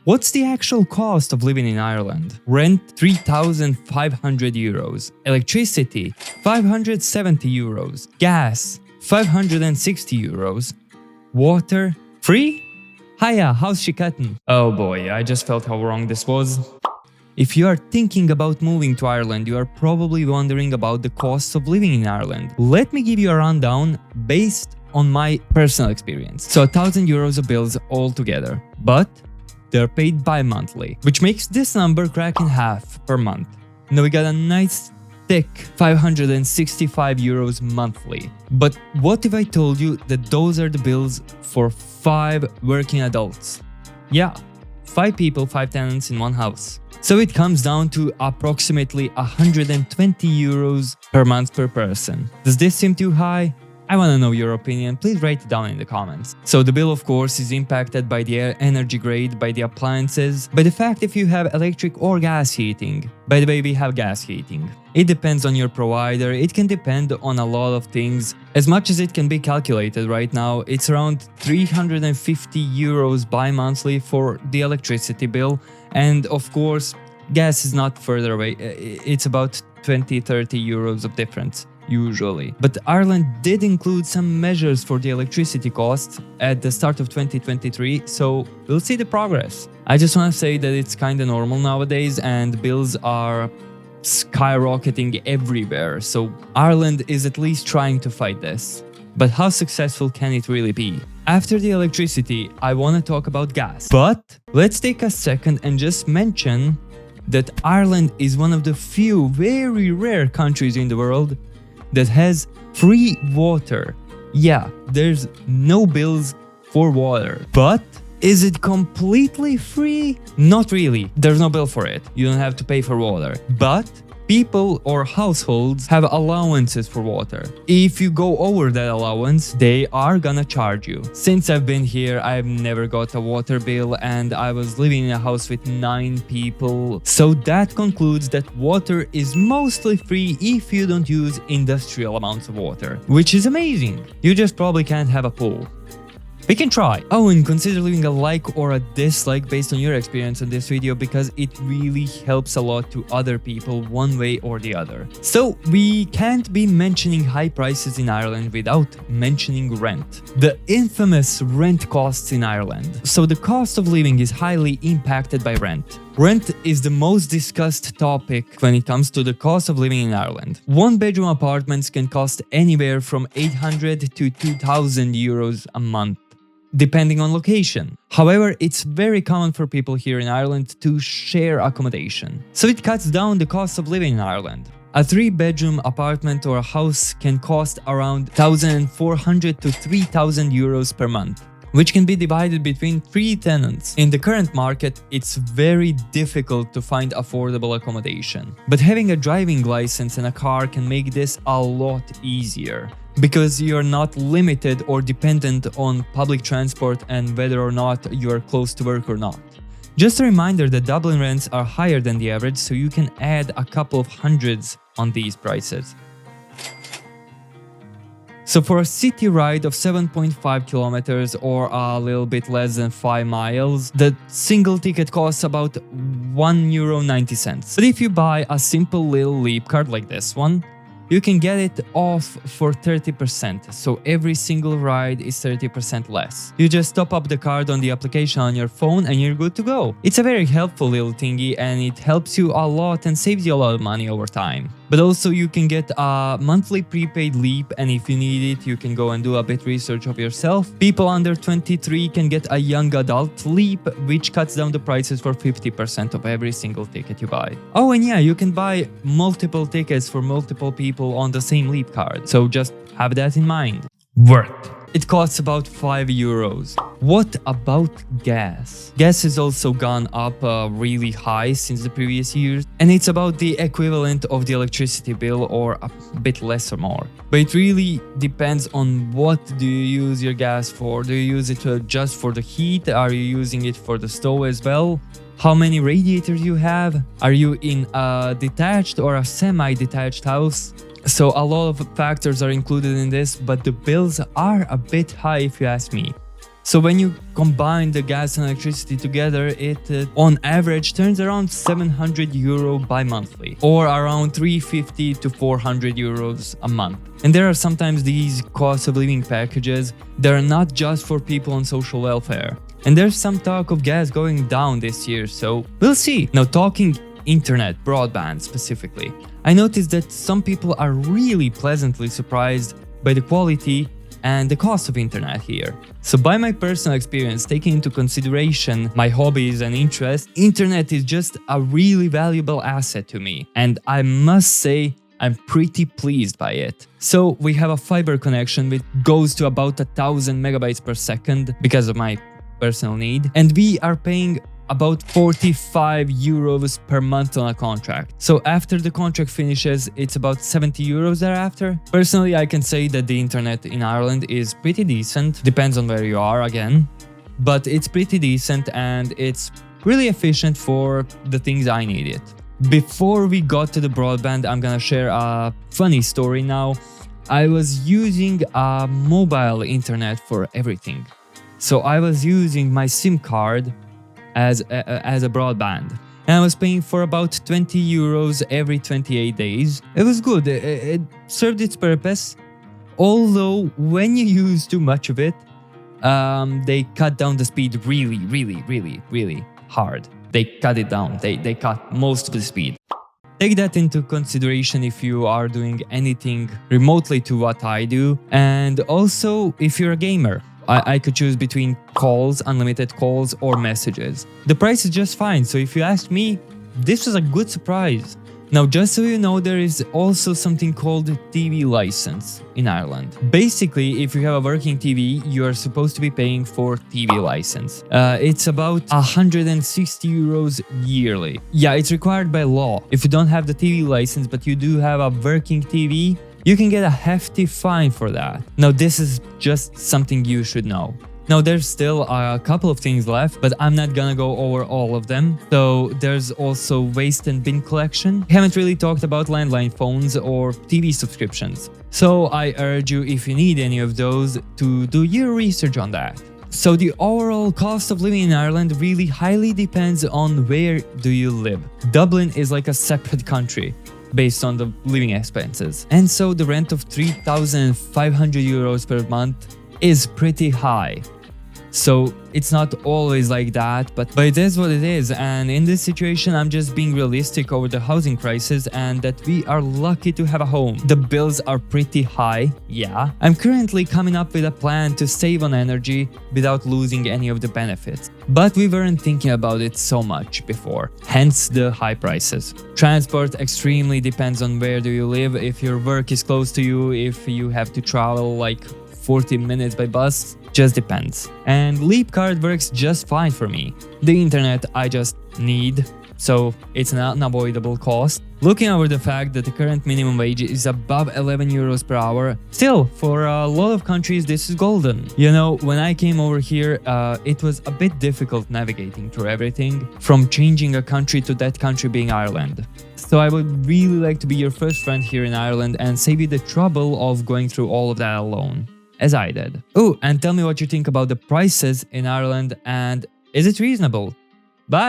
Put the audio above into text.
What's the actual cost of living in Ireland? Rent 3,500 euros, electricity 570 euros, gas 560 euros, water free? Hiya, how's she cutting? Oh boy, I just felt how wrong this was. If you are thinking about moving to Ireland, you are probably wondering about the costs of living in Ireland. Let me give you a rundown based on my personal experience. So 1,000 euros of bills altogether, but they're paid bi-monthly, which makes this number crack in half per month. Now we got a nice thick 565 euros monthly. But what if I told you that those are the bills for 5 working adults? Yeah, 5 people, 5 tenants in one house. So it comes down to approximately 120 euros per month per person. Does this seem too high? I want to know your opinion, please write it down in the comments. So the bill of course is impacted by the energy grade, by the appliances, by the fact if you have electric or gas heating. By the way, we have gas heating. It depends on your provider, it can depend on a lot of things. As much as it can be calculated right now, it's around 350 euros bi-monthly for the electricity bill. And of course, gas is not further away, it's about 20-30 euros of difference. Usually. But Ireland did include some measures for the electricity costs at the start of 2023, so we'll see the progress. I just want to say that it's kinda normal nowadays and bills are skyrocketing everywhere, so Ireland is at least trying to fight this. But how successful can it really be? After the electricity, I want to talk about gas. But let's take a second and just mention that Ireland is one of the few very rare countries in the world that has free water. Yeah, there's no bills for water. But is it completely free? Not really. There's no bill for it. You don't have to pay for water. But people or households have allowances for water. If you go over that allowance, they are gonna charge you. Since I've been here, I've never got a water bill and I was living in a house with 9 people. So that concludes that water is mostly free if you don't use industrial amounts of water, which is amazing. You just probably can't have a pool. We can try. Oh, and consider leaving a like or a dislike based on your experience on this video because it really helps a lot to other people one way or the other. So we can't be mentioning high prices in Ireland without mentioning rent. The infamous rent costs in Ireland. So the cost of living is highly impacted by rent. Rent is the most discussed topic when it comes to the cost of living in Ireland. 1-bedroom apartments can cost anywhere from 800 to 2,000 euros a month, depending on location. However, it's very common for people here in Ireland to share accommodation. So it cuts down the cost of living in Ireland. A 3-bedroom apartment or a house can cost around 1,400 to 3,000 euros per month, which can be divided between 3 tenants. In the current market, it's very difficult to find affordable accommodation. But having a driving license and a car can make this a lot easier, because you're not limited or dependent on public transport and whether or not you're close to work or not. Just a reminder that Dublin rents are higher than the average, so you can add a couple of hundreds on these prices. So for a city ride of 7.5 kilometers or a little bit less than 5 miles, the single ticket costs about €1.90. But if you buy a simple little Leap card like this one, you can get it off for 30%, so every single ride is 30% less. You just top up the card on the application on your phone and you're good to go. It's a very helpful little thingy and it helps you a lot and saves you a lot of money over time. But also you can get a monthly prepaid Leap, and if you need it, you can go and do a bit research of yourself. People under 23 can get a young adult Leap, which cuts down the prices for 50% of every single ticket you buy. Oh, and yeah, you can buy multiple tickets for multiple people on the same Leap card, so just have that in mind. Worth. It costs about €5. What about gas? Gas has also gone up really high since the previous years, and it's about the equivalent of the electricity bill or a bit less or more. But it really depends on what do you use your gas for. Do you use it just for the heat? Are you using it for the stove as well? How many radiators you have? Are you in a detached or a semi-detached house? So a lot of factors are included in this, but the bills are a bit high if you ask me. So when you combine the gas and electricity together, it on average turns around €700 bi-monthly, or around 350 to 400 euros a month. And there are sometimes these cost of living packages that are not just for people on social welfare. And there's some talk of gas going down this year, so we'll see. Now, talking internet, broadband specifically, I noticed that some people are really pleasantly surprised by the quality and the cost of internet here. So by my personal experience, taking into consideration my hobbies and interests, internet is just a really valuable asset to me. And I must say, I'm pretty pleased by it. So we have a fiber connection which goes to about 1,000 megabytes per second because of my personal need. And we are paying about 45 euros per month on a contract. So after the contract finishes, it's about 70 euros thereafter. Personally, I can say that the internet in Ireland is pretty decent. Depends on where you are again, but it's pretty decent and it's really efficient for the things I need it. Before we got to the broadband, I'm gonna share a funny story now. I was using a mobile internet for everything. So I was using my SIM card as a broadband, and I was paying for about 20 euros every 28 days. It was good, it served its purpose, although when you use too much of it, they cut down the speed really hard. They cut it down, they cut most of the speed. Take that into consideration if you are doing anything remotely to what I do, and also if you're a gamer. I could choose between calls, unlimited calls, or messages. The price is just fine, so if you ask me, this was a good surprise. Now, just so you know, there is also something called TV license in Ireland. Basically, if you have a working TV, you are supposed to be paying for TV license. It's about 160 euros yearly. Yeah, it's required by law. If you don't have the TV license, but you do have a working TV, you can get a hefty fine for that. Now, this is just something you should know. Now, there's still a couple of things left, but I'm not gonna go over all of them. So there's also waste and bin collection. We haven't really talked about landline phones or TV subscriptions. So I urge you, if you need any of those, to do your research on that. So the overall cost of living in Ireland really highly depends on where do you live. Dublin is like a separate country based on the living expenses. And so the rent of 3,500 euros per month is pretty high. So it's not always like that, but it is what it is. And in this situation, I'm just being realistic over the housing crisis and that we are lucky to have a home. The bills are pretty high, yeah. I'm currently coming up with a plan to save on energy without losing any of the benefits. But we weren't thinking about it so much before, hence the high prices. Transport extremely depends on where do you live, if your work is close to you, if you have to travel like 40 minutes by bus, just depends. And Leap Card works just fine for me. The internet I just need, so it's an unavoidable cost. Looking over the fact that the current minimum wage is above 11 euros per hour, still, for a lot of countries this is golden. You know, when I came over here, it was a bit difficult navigating through everything, from changing a country to that country being Ireland. So I would really like to be your first friend here in Ireland and save you the trouble of going through all of that alone, as I did. Oh, and tell me what you think about the prices in Ireland, and is it reasonable?